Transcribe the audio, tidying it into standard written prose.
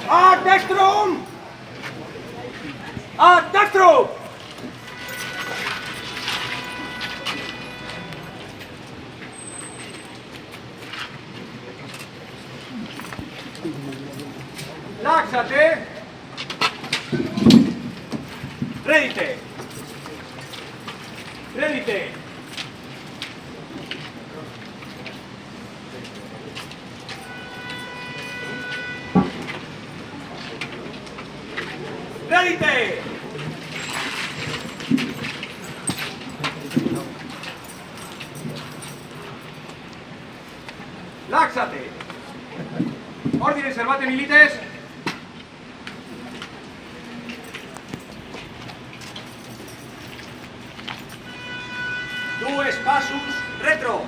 A dextrum! A dextrum! Laxate! Redite! Redite! Redite! Laxate! Ordine servate milites! Dues passus retro!